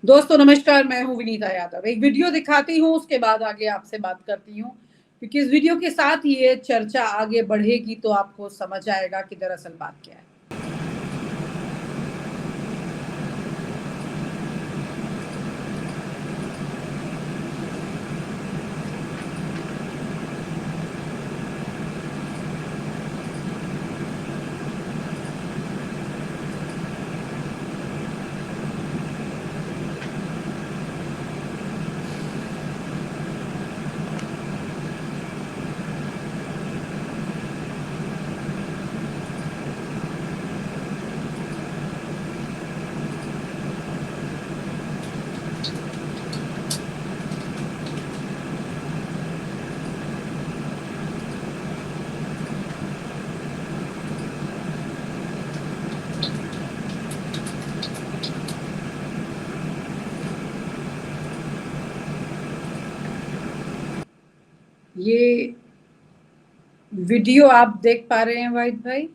दोस्तों नमस्कार, मैं हूँ विनीता यादव। एक वीडियो दिखाती हूँ, उसके बाद आगे आपसे बात करती हूँ, क्योंकि इस वीडियो के साथ ये चर्चा आगे बढ़ेगी तो आपको समझ आएगा कि दरअसल बात क्या है। ये वीडियो आप देख पा रहे हैं वाहिद भाई?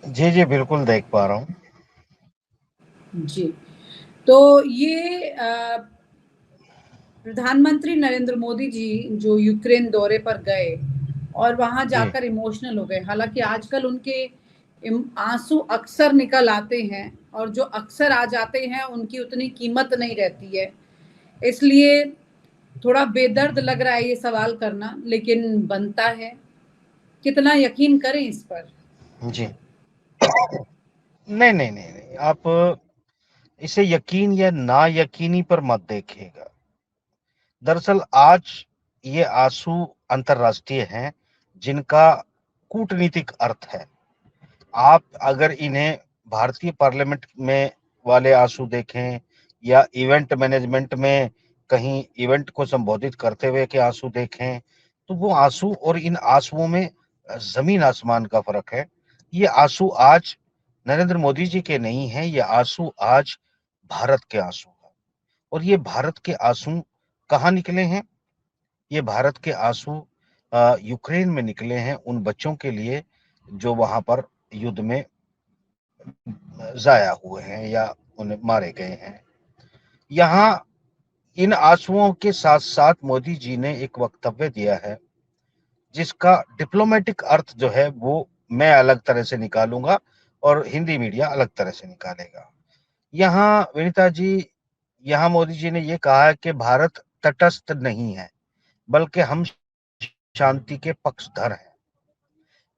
जी, जी, बिल्कुल देख पा रहा हूँ। जी। तो ये प्रधानमंत्री नरेंद्र मोदी जी जो यूक्रेन दौरे पर गए और वहां जी, जाकर इमोशनल हो गए। हालांकि आजकल उनके आंसू अक्सर निकल आते हैं, और जो अक्सर आ जाते हैं उनकी उतनी कीमत नहीं रहती है। इसलिए थोड़ा बेदर्द लग रहा है ये सवाल करना, लेकिन बनता है। कितना यकीन करें इस पर? जी। नहीं, नहीं, नहीं, नहीं, आप इसे यकीन या ना यकीनी पर मत देखिएगा। दरअसल आज ये आँसू अंतर्राष्ट्रीय हैं, जिनका कूटनीतिक अर्थ है। आप अगर इन्हें भारतीय पार्लियामेंट में वाले आँसू देखें या इवेंट मैनेजमेंट में कहीं इवेंट को संबोधित करते हुए के आँसू देखें, तो वो आँसू और इन आँसुओं में ज़मीन आसमान का फ़र्क है। ये आँसू आज नरेंद्र मोदी जी के नहीं हैं, ये आँसू आज भारत के आँसू हैं। और ये भारत के आँसू कहाँ निकले हैं? ये भारत के आँसू यूक्रेन में निकले हैं उन बच्चों के लिए जो वहाँ पर युद्ध में ज़ाया हुए हैं या उन्हें मारे गए हैं। यहाँ इन आँसुओं के साथ-साथ मोदी जी ने एक वक्तव्य दिया है, जिसका डिप्लोमैटिक अर्थ जो है वो मैं अलग तरह से निकालूँगा और हिंदी मीडिया अलग तरह से निकालेगा। यहाँ विनीता जी, यहाँ मोदी जी ने ये कहा है कि भारत तटस्थ नहीं है, बल्कि हम शांति के पक्षधर हैं।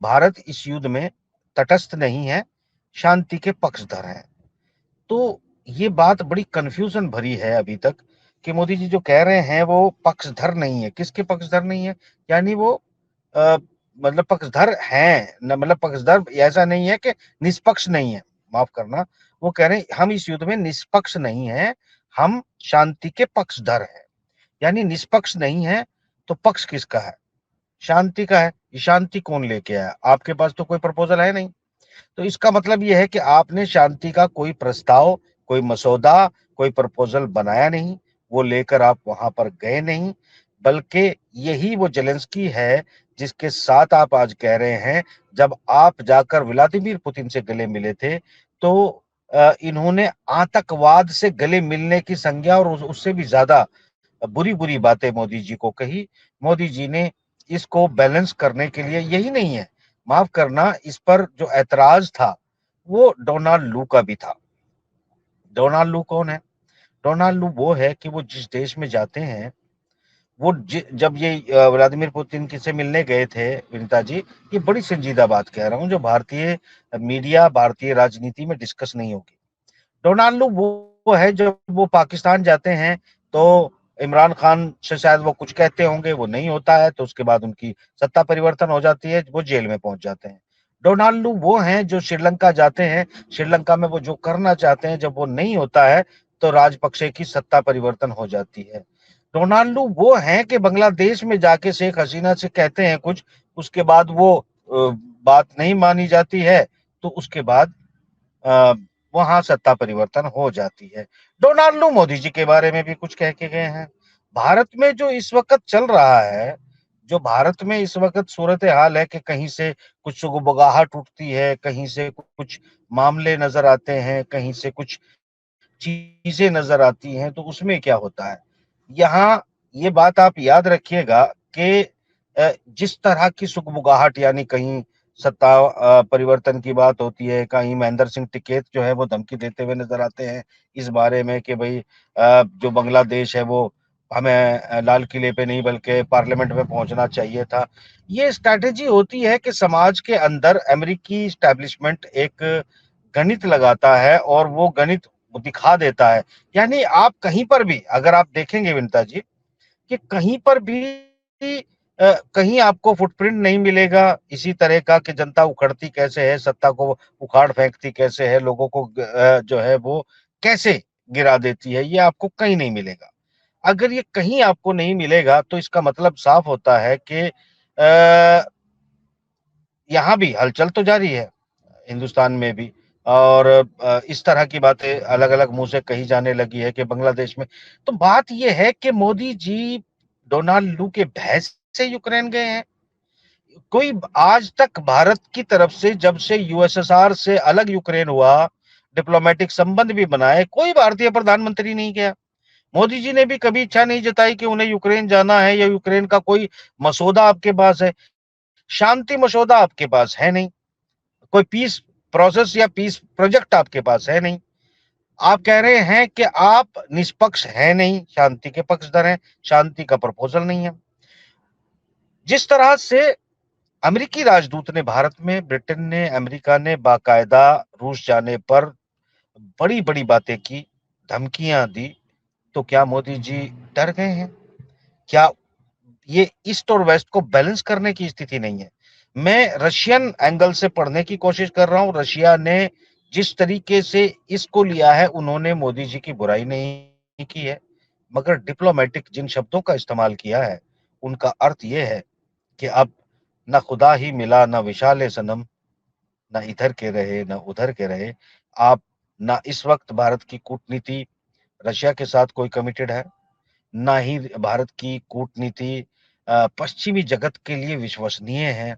भारत इस युद्ध में तटस्थ नहीं है, शांति के पक्षधर हैं। तो ये बात बड़ी कन्फ्यूज़न भरी है अभी तक कि मोदी जी जो कह रहे हैं वो पक्षधर नहीं है। किसके पक्षधर नहीं है? यानी वो अ, मतलब पक्षधर हैं, न मतलब पक्षधर ऐसा नहीं है कि निष्पक्ष नहीं है, माफ़ करना। वो कह रहे हैं हम इस युद्ध में निष्पक्ष नहीं हैं, हम शांति के पक्षधर हैं। यानी निष्पक्ष नहीं है, तो पक्ष किसका है? शांति का है। ये शांति कौन लेके आया? आपके पास तो कोई प्रपोज़ल है नहीं। तो इसका मतलब ये है कि आपने शांति का कोई प्रस्ताव, कोई मसौदा, कोई प्रपोज़ल बनाया नहीं, वो लेकर आप वहाँ पर गए नहीं, बल्कि यही वो ज़ेलेंस्की है, जिसके साथ आप आज कह रहे हैं, जब आप जाकर व्लादिमीर पुतिन से गले मिले थे, तो इन्होंने आतंकवाद से गले मिलने की संज्ञा और उससे भी ज़्यादा बुरी-बुरी बातें मोदी जी को कही। मोदी जी ने इसको बैलेंस करने के लिए यही नहीं है, माफ़ करना इस पर जो ऐतराज़ था, वो डोनाल्ड लू का भी था। डोनाल्ड लू कौन है? डोनाल्ड लू वो है कि वो जिस देश में जाते हैं, वो जब ये व्लादिमीर पुतिन की से मिलने गए थे विनीता जी, ये बड़ी संजीदा बात कह रहा हूँ जो भारतीय मीडिया, भारतीय राजनीति में डिस्कस नहीं होगी। डोनाल्ड लू वो है जब वो पाकिस्तान जाते हैं तो इमरान खान से शायद वो कुछ कहते होंगे, वो नहीं होता है तो उसके बाद उनकी सत्ता परिवर्तन हो जाती है, वो जेल में पहुंच जाते हैं। डोनाल्ड लू वो हैं जो श्रीलंका जाते हैं, श्रीलंका में वो जो करना चाहते हैं जब वो नहीं होता है तो राजपक्षे की सत्ता परिवर्तन हो जाती है। डोनाल्ड लू वो हैं कि बांग्लादेश में जाके शेख हसीना से कहते हैं कुछ, उसके बाद वो बात नहीं मानी जाती है, तो उसके बाद अ, वहाँ सत्ता परिवर्तन हो जाती है। डोनाल्ड लू मोदी जी के बारे में भी कुछ कह के गए हैं। भारत में जो इस वक़्त चल रहा है, जो भारत में इस वक़्त सूरत-ए-हाल है कि कहीं से कुछ सुगबुगाहट उठती है, कहीं से कुछ मामले नज़र आते हैं, कहीं से कुछ चीजें नजर आती हैं, तो उसमें क्या होता है, यहाँ ये बात आप याद रखिएगा कि जिस तरह की सुगबुगाहट, यानी कहीं सत्ता परिवर्तन की बात होती है, कहीं महेंद्र सिंह टिकैत जो है वो धमकी देते हुए नजर आते हैं इस बारे में कि भाई जो बांग्लादेश है वो हमें लाल किले पे नहीं बल्कि पार्लियामेंट में पहुंचना चाहिए था। ये स्ट्रैटेजी होती है कि समाज के अंदर अमेरिकी इस्टेब्लिशमेंट एक गणित लगाता है और वो गणित दिखा देता है। यानी आप कहीं पर भी अगर आप देखेंगे विनीता जी कि कहीं पर भी कहीं आपको फुटप्रिंट नहीं मिलेगा इसी तरह का कि जनता उखड़ती कैसे है, सत्ता को उखाड़ फेंकती कैसे है, लोगों को जो है वो कैसे गिरा देती है, ये आपको कहीं नहीं मिलेगा। अगर ये कहीं आपको नहीं मिलेगा तो इसका मतलब साफ होता है कि यहाँ भी हलचल तो जारी है, हिंदुस्तान में भी। और इस तरह की बातें अलग-अलग मुंह से कही जाने लगी है कि बांग्लादेश में। तो बात ये है कि मोदी जी डोनाल्ड लू के भय से यूक्रेन गए हैं। कोई आज तक भारत की तरफ से जब से यूएसएसआर से अलग यूक्रेन हुआ, डिप्लोमेटिक संबंध भी बनाए, कोई भारतीय प्रधानमंत्री नहीं गया। मोदी जी ने भी कभी इच्छा नहीं जताई कि उन्हें यूक्रेन जाना है या यूक्रेन का कोई मसौदा आपके पास है। शांति मसौदा आपके पास है नहीं, कोई पीस प्रोसेस या पीस प्रोजेक्ट आपके पास है नहीं। आप कह रहे हैं कि आप निष्पक्ष हैं नहीं, शांति के पक्षधर हैं, शांति का प्रपोजल नहीं है। जिस तरह से अमेरिकी राजदूत ने भारत में, ब्रिटेन ने, अमेरिका ने बाकायदा रूस जाने पर बड़ी-बड़ी बातें की, धमकियां दी, तो क्या मोदी जी डर गए हैं? क्या ये ईस्ट और वेस्ट को बैलेंस करने की स्थिति नहीं है? मैं रशियन एंगल से पढ़ने की कोशिश कर रहा हूं। रशिया ने जिस तरीके से इसको लिया है, उन्होंने मोदी जी की बुराई नहीं की है, मगर डिप्लोमेटिक जिन शब्दों का इस्तेमाल किया है, उनका अर्थ यह है कि अब ना खुदा ही मिला, ना विशाल सनम, ना इधर के रहे, ना उधर के रहे। आप ना इस वक्त भारत की कूटनीति रशिया के साथ कोई कमिटेड है, ना ही भारत की कूटनीति पश्चिमी जगत के लिए विश्वसनीय है।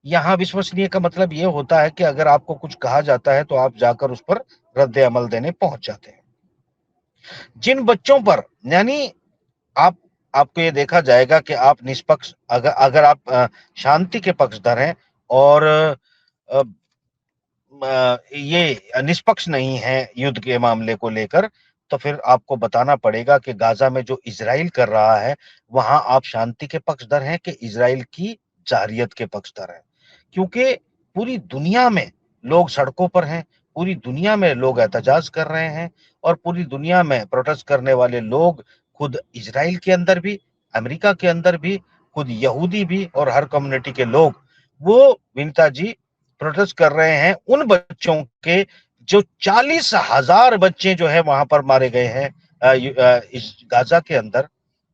यहाँ विश्वसनीय का मतलब ये होता है कि अगर आपको कुछ कहा जाता है तो आप जाकर उस पर रद्द अमल देने पहुंच जाते हैं। जिन बच्चों पर, यानी आप आपको ये देखा जाएगा कि आप निष्पक्ष, अगर अगर आप शांति के पक्षधर हैं और ये निष्पक्ष नहीं है युद्ध के मामले को लेकर, तो फिर आपको बताना पड़ेगा कि गाजा में जो इजराइल कर रहा है, वहां आप शांति के पक्षधर हैं कि इजराइल की जारियत के पक्षधर हैं। क्योंकि पूरी दुनिया में लोग सड़कों पर हैं, पूरी दुनिया में लोग एहतजाज कर रहे हैं और पूरी दुनिया में प्रोटेस्ट करने वाले लोग खुद इजराइल के अंदर भी, अमेरिका के अंदर भी, खुद यहूदी भी और हर कम्युनिटी के लोग, वो विनीता जी प्रोटेस्ट कर रहे हैं उन बच्चों के जो 40,000 बच्चे जो है वहां पर मारे गए हैं इस गाजा के अंदर।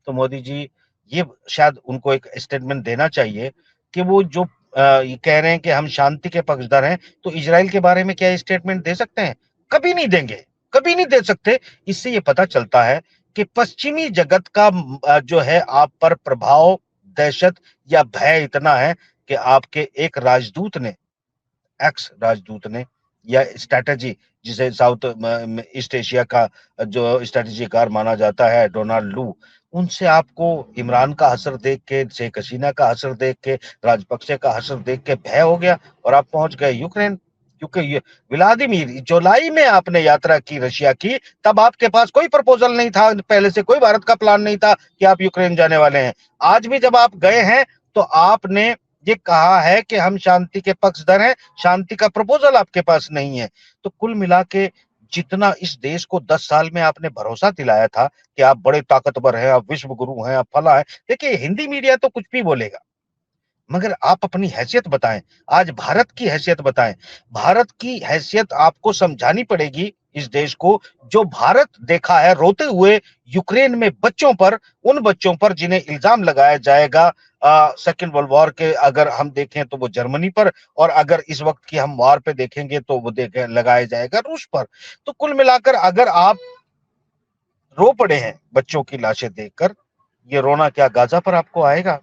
तो मोदी जी ये शायद उनको एक स्टेटमेंट देना चाहिए कि वो जो ये कह रहे हैं कि हम शांति के पक्षधर हैं, तो इजराइल के बारे में क्या स्टेटमेंट दे सकते हैं? कभी नहीं देंगे, कभी नहीं दे सकते। इससे ये पता चलता है कि पश्चिमी जगत का जो है आप पर प्रभाव, दहशत या भय इतना है कि आपके एक राजदूत ने, एक्स राजदूत ने, या स्ट्रैटेजी जिसे साउथ ईस्ट एशिया का जो स्ट्रैटेजीकार माना जाता है डोनाल्ड लू, उनसे आपको इमरान का हशर देख के, शेख हसीना का हशर देख के, राजपक्षे का हशर देख के भय हो गया और आप पहुंच गए यूक्रेन। क्योंकि ये व्लादिमीर, जुलाई में आपने यात्रा की रशिया की, तब आपके पास कोई प्रपोजल नहीं था, पहले से कोई भारत का प्लान नहीं था कि आप यूक्रेन जाने वाले हैं। आज भी जब आप गए हैं तो आपने ये कहा है कि हम शांति के पक्षधर हैं, शांति का प्रपोजल आपके पास नहीं है। तो कुल मिला के जितना इस देश को 10 साल में आपने भरोसा दिलाया था कि आप बड़े ताकतवर हैं, आप विश्व गुरु हैं, आप फला हैं। देखिए हिंदी मीडिया तो कुछ भी बोलेगा, मगर आप अपनी हैसियत बताएं, आज भारत की हैसियत बताएं। भारत की हैसियत आपको समझानी पड़ेगी इस देश को, जो भारत देखा है रोते हुए यूक्रेन में बच्चों पर, उन बच्चों पर जिन्हें इल्जाम लगाया जाएगा सेकेंड वर्ल्ड वॉर के, अगर हम देखें तो वो जर्मनी पर, और अगर इस वक्त की हम वॉर पे देखेंगे तो वो देखे लगाया जाएगा रूस पर। तो कुल मिलाकर अगर आप रो पड़े हैं बच्चों की लाशें देखकर, ये रोना क्या गाजा पर आपको आएगा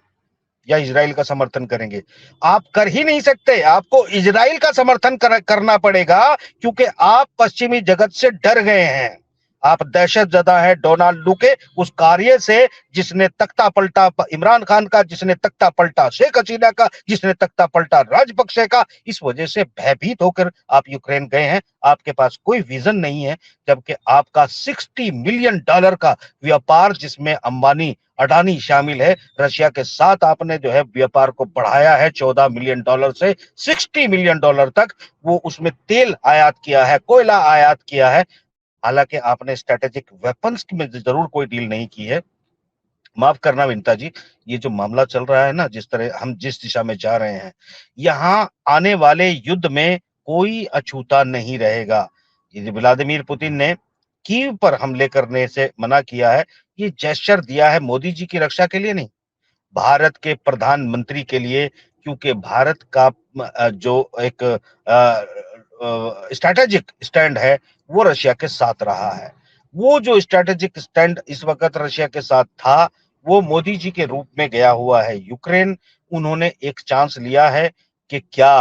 या इजराइल का समर्थन करेंगे? आप कर ही नहीं सकते, आपको इजराइल का समर्थन करना पड़ेगा, क्योंकि आप पश्चिमी जगत से डर गए हैं। आप दहशत जदा है डोनाल्ड लू के उस कार्य से, जिसने तख्ता पलटा इमरान खान का, जिसने तख्ता पलटा शेख हसीना का, जिसने तख्ता पलटा राजपक्षे का। इस वजह से भयभीत होकर आप यूक्रेन गए हैं। आपके पास कोई विजन नहीं है, जबकि आपका $60 मिलियन का व्यापार, जिसमें अंबानी अडानी शामिल है, रशिया के साथ आपने जो है व्यापार को बढ़ाया है $14 मिलियन से $60 मिलियन तक। वो उसमें तेल आयात किया है, कोयला आयात किया है। हालांकि आपने स्ट्रेटेजिक वेपन्स में जरूर कोई डील नहीं की है। माफ करना विंता जी, ये जो मामला चल रहा है ना, जिस तरह हम जिस दिशा में जा रहे हैं, यहाँ आने वाले युद्ध में कोई अछूता नहीं रहेगा। ये व्लादिमीर पुतिन ने कीव पर हमले करने से मना किया है, ये जेस्चर दिया है मोदी जी की रक्षा के लिए नहीं, भारत के प्रधानमंत्री के लिए। क्योंकि भारत का जो एक स्ट्रैटेजिक स्टैंड है वो रशिया के साथ रहा है। वो जो स्ट्रैटेजिक स्टैंड इस वक्त रशिया के साथ था, वो मोदी जी के रूप में गया हुआ है यूक्रेन। उन्होंने एक चांस लिया है कि क्या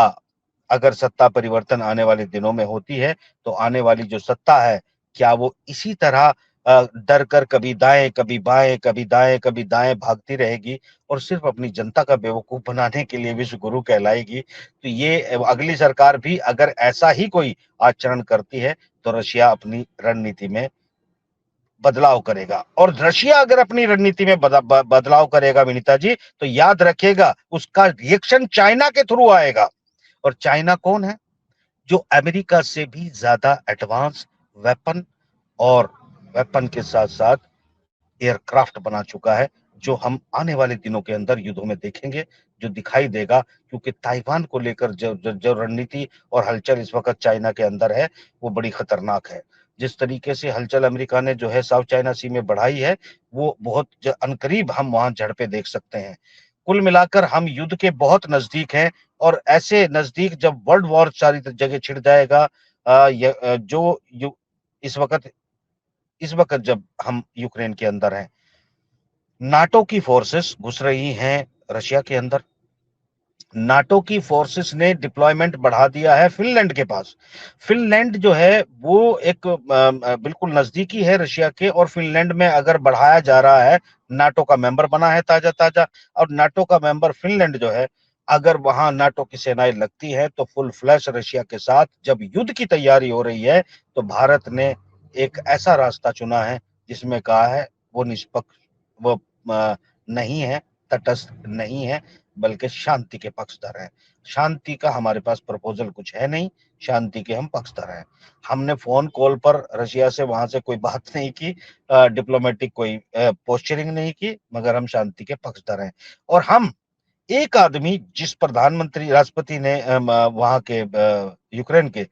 अगर सत्ता परिवर्तन आने वाले दिनों में होती है, तो आने वाली जो सत्ता है, क्या वो इसी तरह डर कर कभी दाएं कभी बाएं कभी दाएं कभी दाएं भागती रहेगी और सिर्फ अपनी जनता का बेवकूफ बनाने के लिए विश्व गुरु कहलाएगी? तो ये अगली सरकार भी अगर ऐसा ही कोई आचरण करती है, तो रशिया अपनी रणनीति में बदलाव करेगा। और रशिया अगर अपनी रणनीति में बदलाव करेगा विनीता जी, तो याद रखिएगा उसका रिएक्शन चाइना के थ्रू आएगा। और चाइना कौन है? जो अमेरिका से भी ज्यादा एडवांस वेपन और वेपन के साथ साथ एयरक्राफ्ट बना चुका है, जो हम आने वाले दिनों के अंदर युद्धों में देखेंगे, जो दिखाई देगा। क्योंकि ताइवान को लेकर जो रणनीति और हलचल इस वक्त चाइना के अंदर है, वो बड़ी खतरनाक है। जिस तरीके से हलचल अमेरिका ने जो है साउथ चाइना सी में बढ़ाई है, वो बहुत अनकरीब हम वहां झड़पें देख सकते हैं। कुल मिलाकर हम युद्ध के बहुत नजदीक हैं, और ऐसे नजदीक जब वर्ल्ड वॉर सारी जगह छिड़ जाएगा, जो इस वक्त जब हम यूक्रेन के अंदर हैं, नाटो की फोर्सेस घुस रही हैं रशिया के अंदर। नाटो की फोर्सेस ने डिप्लॉयमेंट बढ़ा दिया है फिनलैंड के पास। फिनलैंड जो है वो एक बिल्कुल नजदीकी है रशिया के, और फिनलैंड में अगर बढ़ाया जा रहा है, नाटो का मेंबर बना है ताजा ताजा, और नाटो का मेंबर फिनलैंड जो है, अगर वहां नाटो की सेनाएं लगती है, तो फुल फ्लैश रशिया के साथ जब युद्ध की तैयारी हो रही है, तो भारत ने एक ऐसा रास्ता चुना है जिसमें कहा है वो निष्पक्ष, वो नहीं है, तटस्थ नहीं है, बल्कि शांति के पक्षधर हैं। शांति का हमारे पास प्रपोजल कुछ है नहीं, शांति के हम पक्षधर हैं। हमने फोन कॉल पर रशिया से वहां से कोई बात नहीं की, डिप्लोमेटिक कोई पोस्चरिंग नहीं की, मगर हम शांति के पक्षधर हैं। और हम एक आदमी, जिस प्रधानमंत्री राष्ट्रपति ने वहां के यूक्रेन के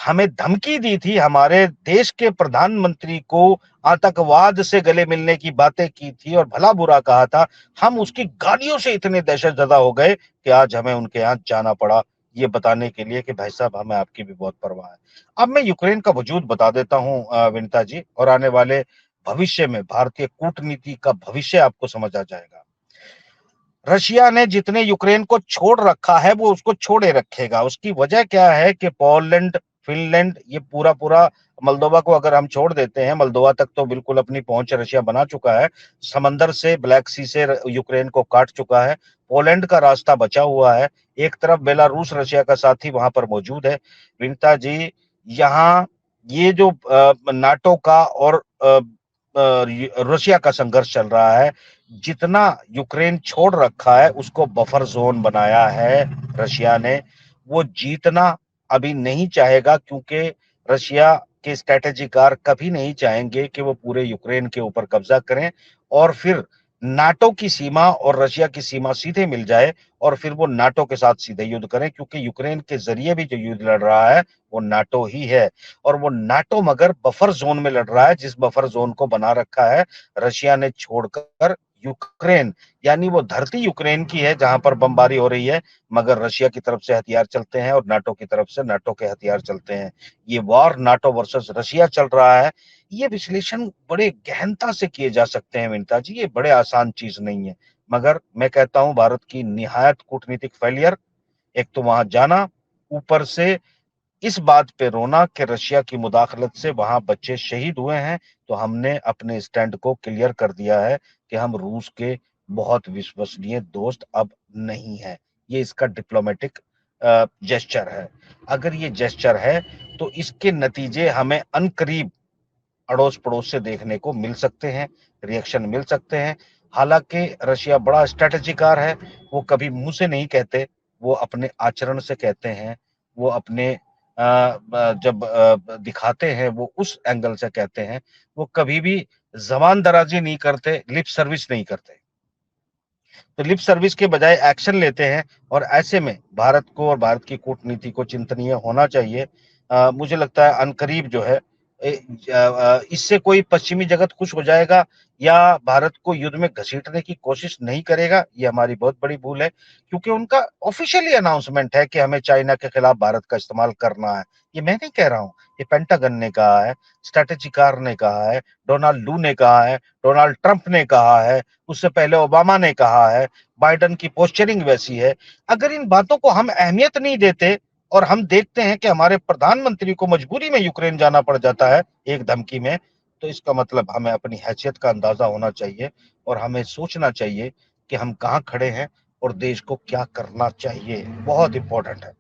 हमें धमकी दी थी, हमारे देश के प्रधानमंत्री को आतंकवाद से गले मिलने की बातें की थी और भला बुरा कहा था, हम उसकी गालियों से इतने दहशत ज़दा हो गए कि आज हमें उनके यहाँ जाना पड़ा, ये बताने के लिए कि भाई साहब हमें आपकी भी बहुत परवाह है। अब मैं यूक्रेन का वजूद बता देता हूँ विनीता जी, और आने वाले भविष्य में भारतीय कूटनीति का भविष्य आपको समझ आ जाएगा। रशिया ने जितने यूक्रेन को छोड़ रखा है, वो उसको छोड़े रखेगा। उसकी वजह क्या है कि पोलैंड, फिनलैंड, ये पूरा पूरा, मोल्दोवा को अगर हम छोड़ देते हैं, मोल्दोवा तक तो बिल्कुल अपनी पहुंच रशिया बना चुका है, समंदर से, ब्लैक सी से यूक्रेन को काट चुका है। पोलैंड का रास्ता बचा हुआ है, एक तरफ बेलारूस रशिया का साथी वहां पर मौजूद है। विनीता जी, यहाँ ये जो नाटो का और रशिया का संघर्ष चल रहा है, जितना यूक्रेन छोड़ रखा है उसको बफर जोन बनाया है रशिया ने। वो जीतना अभी नहीं चाहेगा, क्योंकि रशिया के स्ट्रेटेजिकार कभी नहीं चाहेंगे कि वो पूरे यूक्रेन के ऊपर कब्जा करें और फिर नाटो की सीमा और रशिया की सीमा सीधे मिल जाए, और फिर वो नाटो के साथ सीधे युद्ध करें। क्योंकि यूक्रेन के जरिए भी जो युद्ध लड़ रहा है वो नाटो ही है, और वो नाटो मगर बफर जोन में लड़ रहा है, जिस बफर जोन को बना रखा है रशिया ने छोड़कर यूक्रेन। यानी वो धरती यूक्रेन की है जहां पर बमबारी हो रही है, मगर रशिया की तरफ से हथियार चलते हैं और नाटो की तरफ से नाटो के हथियार चलते हैं। ये वॉर नाटो वर्सेस रशिया चल रहा है। ये विश्लेषण बड़े गहनता से किए जा सकते हैं विनीता जी, ये बड़े आसान चीज नहीं है। मगर मैं कहता हूं भारत की निहायत कूटनीतिक फेलियर, एक तो वहां जाना, ऊपर से इस बात पे रोना कि रशिया की मुदाखलत से वहां बच्चे शहीद हुए हैं, तो हमने अपने स्टैंड को क्लियर कर दिया है कि हम रूस के बहुत विश्वसनीय दोस्त अब नहीं है। ये इसका डिप्लोमेटिक जेस्चर है। अगर ये जेस्चर है तो इसके नतीजे हमें अनकरीब अड़ोस पड़ोस से देखने को मिल सकते हैं, रिएक्शन मिल सकते हैं। हालांकि रशिया बड़ा स्ट्रेटेजिकार है, वो कभी मुंह से नहीं कहते, वो अपने आचरण से कहते हैं, वो अपने जब दिखाते हैं वो उस एंगल से कहते हैं। वो कभी भी जबान दराजी नहीं करते, लिप सर्विस नहीं करते। तो लिप सर्विस के बजाय एक्शन लेते हैं, और ऐसे में भारत को और भारत की कूटनीति को चिंतनीय होना चाहिए। मुझे लगता है अनकरीब जो है इससे कोई पश्चिमी जगत खुश हो जाएगा या भारत को युद्ध में घसीटने की कोशिश नहीं करेगा, ये हमारी बहुत बड़ी भूल है, क्योंकि उनका ऑफिशियली अनाउंसमेंट है कि हमें चाइना के खिलाफ भारत का इस्तेमाल करना है। ये मैं नहीं कह रहा हूं, ये पेंटागन ने कहा है, स्ट्रेटेजिकार ने कहा है, डोनाल्ड लू ने कहा है, डोनाल्ड ट्रंप ने कहा है, उससे पहले ओबामा ने कहा है, बाइडन की पोस्चरिंग वैसी है। अगर इन बातों को हम अहमियत नहीं देते और हम देखते हैं कि हमारे प्रधानमंत्री को मजबूरी में यूक्रेन जाना पड़ जाता है एक धमकी में, तो इसका मतलब हमें अपनी हैसियत का अंदाजा होना चाहिए और हमें सोचना चाहिए कि हम कहाँ खड़े हैं और देश को क्या करना चाहिए। बहुत इंपॉर्टेंट है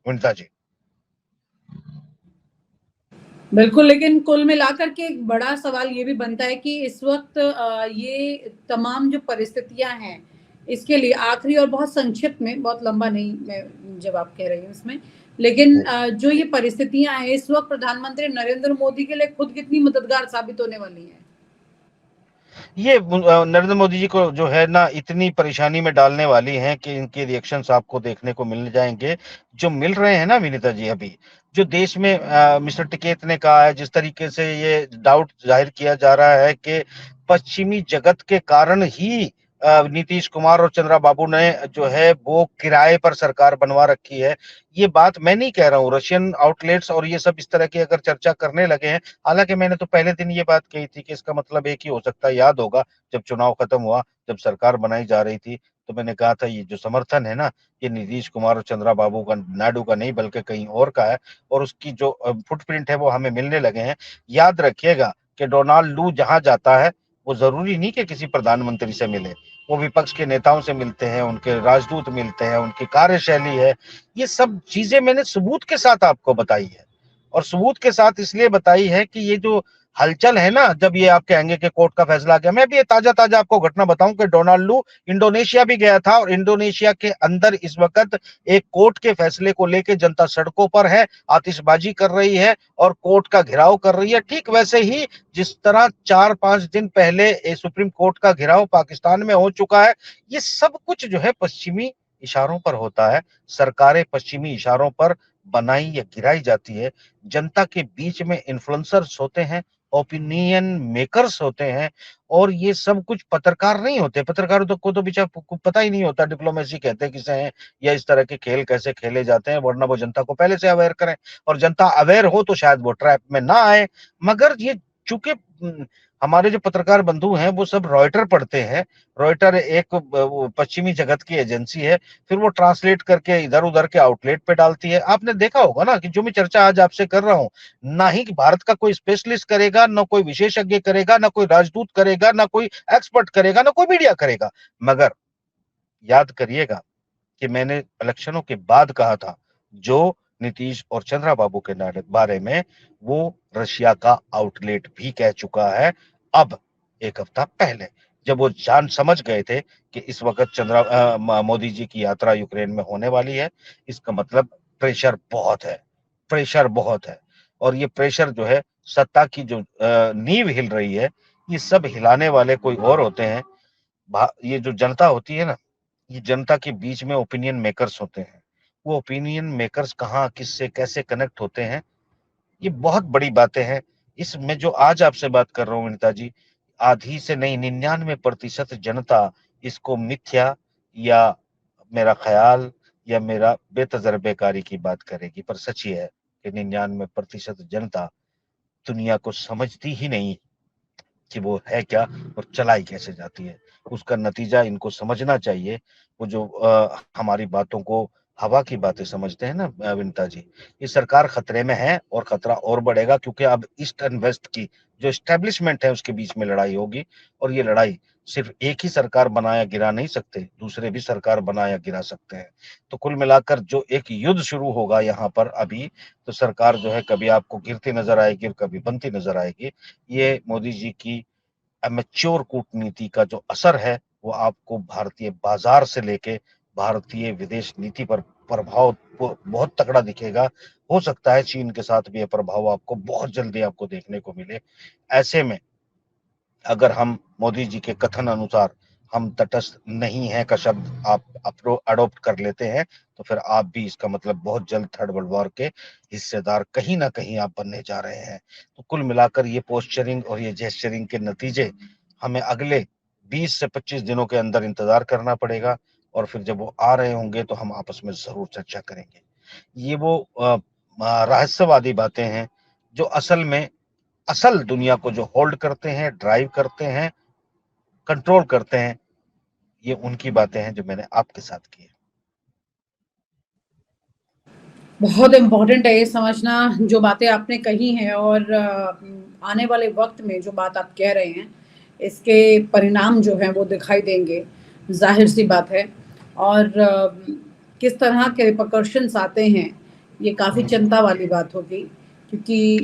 विनीता जी। बिल्कुल, लेकिन कुल मिलाकर के एक बड़ा सवाल ये भी बनता है कि इस वक़्त ये तमाम जो परिस्थितियाँ हैं, इसके लिए आखिरी और बहुत संक्षिप्त में, बहुत लंबा नहीं मैं जवाब कह रही हूँ इसमें, लेकिन जो ये परिस्थितियाँ हैं, इस वक़्त प्रधानमंत्री नरेंद्र मोदी के लिए खुद कितनी मददगार साबित होने वाली हैं? ये नरेंद्र मोदी जी को जो है ना इतनी परेशानी में डालने वाली हैं कि इनके रिएक्शंस आपको देखने को मिल जाएंगे, जो मिल रहे हैं ना विनीता जी। अभी जो देश में मिस्टर टिकैत ने कहा है, जिस तरीके से ये डाउट जाहिर किया जा रहा है कि पश्चिमी जगत के कारण ही नीतीश कुमार और चंद्रबाबू ने जो है वो किराए पर सरकार बनवा रखी है। ये बात मैं नहीं कह रहा हूँ, रशियन आउटलेट्स और ये सब इस तरह की अगर चर्चा करने लगे हैं। हालांकि मैंने तो पहले दिन ये बात कही थी कि इसका मतलब एक ही हो सकता है। याद होगा जब चुनाव खत्म हुआ, जब सरकार बनाई जा रही थी, तो मैंने कहा था ये जो समर्थन है ना, ये नीतीश कुमार और चंद्रबाबू का, नायडू का नहीं बल्कि कहीं और का है, और उसकी जो फुटप्रिंट है वो हमें मिलने लगे हैं। याद रखिएगा कि डोनाल्ड लू जहां जाता है वो जरूरी नहीं कि किसी प्रधानमंत्री से मिले, वो विपक्ष के नेताओं से मिलते हैं, उनके राजदूत मिलते हैं, उनकी कार्यशैली है। ये सब चीजें मैंने सबूत के साथ आपको बताई है, और सबूत के साथ इसलिए बताई है कि ये जो हलचल है ना, जब ये आप कहेंगे कि कोर्ट का फैसला आ गया, मैं भी ये ताजा ताजा आपको घटना बताऊं कि डोनाल्ड लू इंडोनेशिया भी गया था, और इंडोनेशिया के अंदर इस वक्त एक कोर्ट के फैसले को लेकर जनता सड़कों पर है, आतिशबाजी कर रही है और कोर्ट का घेराव कर रही है। ठीक वैसे ही जिस तरह 4-5 दिन पहले सुप्रीम कोर्ट का घेराव पाकिस्तान में हो चुका है। ये सब कुछ जो है पश्चिमी इशारों पर होता है। सरकारें पश्चिमी इशारों पर बनाई या गिराई जाती है। जनता के बीच में इन्फ्लुएंसर्स होते हैं, ओपिनियन मेकर्स होते हैं, और ये सब कुछ पत्रकार नहीं होते। पत्रकारों को तो बेचारा पता ही नहीं होता डिप्लोमेसी कहते किसे हैं, या इस तरह के खेल कैसे खेले जाते हैं, वरना वो जनता को पहले से अवेयर करें, और जनता अवेयर हो तो शायद वो ट्रैप में ना आए। मगर ये चूंकि हमारे जो पत्रकार बंधु हैं वो सब रॉयटर पढ़ते हैं। रॉयटर एक पश्चिमी जगत की एजेंसी है, फिर वो ट्रांसलेट करके इधर उधर के आउटलेट पे डालती है। आपने देखा होगा ना कि जो मैं चर्चा आज आपसे कर रहा हूं, ना ही भारत का कोई स्पेशलिस्ट करेगा, ना कोई विशेषज्ञ करेगा, ना कोई राजदूत करेगा, ना कोई एक्सपर्ट करेगा, ना कोई मीडिया करेगा। मगर याद करिएगा कि मैंने इलेक्शनों के बाद कहा था, जो नीतीश और चंद्रबाबू के बारे में वो रशिया का आउटलेट भी कह चुका है। अब एक हफ्ता पहले जब वो जान समझ गए थे कि इस वक्त मोदी जी की यात्रा यूक्रेन में होने वाली है, इसका मतलब प्रेशर बहुत है, प्रेशर बहुत है। और ये प्रेशर जो है, सत्ता की जो नींव हिल रही है, ये सब हिलाने वाले कोई और होते हैं। ये जो जनता होती है ना, ये जनता के बीच में ओपिनियन मेकर्स होते हैं। वो ओपिनियन मेकर्स कहाँ किससे कैसे कनेक्ट होते हैं, ये बहुत बड़ी बातें हैं। इसमें जो आज आपसे बात कर रहा हूँ विनीता जी, आधी से नहीं 99% जनता इसको मिथ्या, या मेरा ख्याल, या मेरा बेतजर्बेकारी की बात करेगी, पर सच ये है कि 99% जनता दुनिया को समझती ही नहीं कि वो है क्या और चलाई कैसे जाती है। उसका नतीजा इनको समझना चाहिए। वो जो हमारी बातों को हवा की बातें समझते हैं ना विनीता जी। ये सरकार खतरे में है और खतरा और बढ़ेगा, क्योंकि अब ईस्ट एंड वेस्ट की जो एस्टेब्लिशमेंट है उसके बीच में लड़ाई होगी, और ये लड़ाई सिर्फ एक ही सरकार बनाया गिरा नहीं सकते, दूसरे भी सरकार बनाया गिरा सकते हैं। तो कुल मिलाकर जो एक युद्ध शुरू होगा यहाँ पर अभी, तो सरकार जो है कभी आपको गिरती नजर आएगी और कभी बनती नजर आएगी। ये मोदी जी की मैच्योर कूटनीति का जो असर है वो आपको भारतीय बाजार से लेके भारतीय विदेश नीति पर प्रभाव बहुत तगड़ा दिखेगा। हो सकता है चीन के साथ भी ये प्रभाव आपको बहुत जल्दी आपको देखने को मिले। ऐसे में अगर हम मोदी जी के कथन अनुसार हम तटस्थ नहीं है का शब्द आप अडॉप्ट कर लेते हैं, तो फिर आप भी इसका मतलब बहुत जल्द थर्ड वर्ल्ड वॉर के हिस्सेदार कहीं ना कहीं आप बनने जा रहे हैं। तो कुल मिलाकर ये पोस्चरिंग और ये जेस्चरिंग के नतीजे हमें अगले 20 से 25 दिनों के अंदर इंतजार करना पड़ेगा, और फिर जब वो आ रहे होंगे तो हम आपस में जरूर चर्चा करेंगे। ये वो रहस्यवादी बातें हैं जो असल दुनिया को जो होल्ड करते हैं, ड्राइव करते हैं, कंट्रोल करते हैं। ये उनकी बातें हैं जो मैंने आपके साथ की है। बहुत इम्पोर्टेंट है ये समझना जो बातें आपने कही हैं, और आने वाले वक्त में जो बात आप कह रहे हैं इसके परिणाम जो हैं वो दिखाई देंगे, जाहिर सी बात है। और किस तरह के रिपरकशंस आते हैं ये काफ़ी चिंता वाली बात होगी, क्योंकि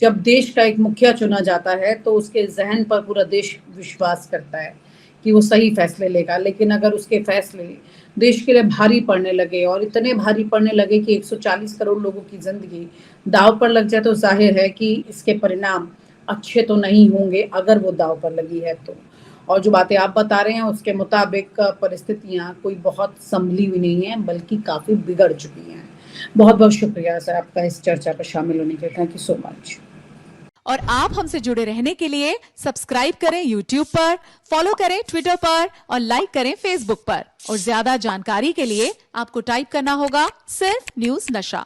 जब देश का एक मुखिया चुना जाता है तो उसके जहन पर पूरा देश विश्वास करता है कि वो सही फैसले लेगा। लेकिन अगर उसके फैसले देश के लिए भारी पड़ने लगे, और इतने भारी पड़ने लगे कि 140 करोड़ लोगों की ज़िंदगी दाव पर लग जाए, तो जाहिर है कि इसके परिणाम अच्छे तो नहीं होंगे अगर वो दाव पर लगी है तो। और जो बातें आप बता रहे हैं उसके मुताबिक परिस्थितियाँ कोई बहुत संभली हुई नहीं हैं, बल्कि काफ़ी बिगड़ चुकी हैं। बहुत बहुत शुक्रिया सर आपका इस चर्चा पर शामिल होने के लिए। Thank you so much. और आप हमसे जुड़े रहने के लिए सब्सक्राइब करें YouTube पर, फॉलो करें ट्विटर पर और लाइक करें Facebook पर। और ज्यादा जानकारी के लिए आपको टाइप करना होगा सिर्फ न्यूज नशा।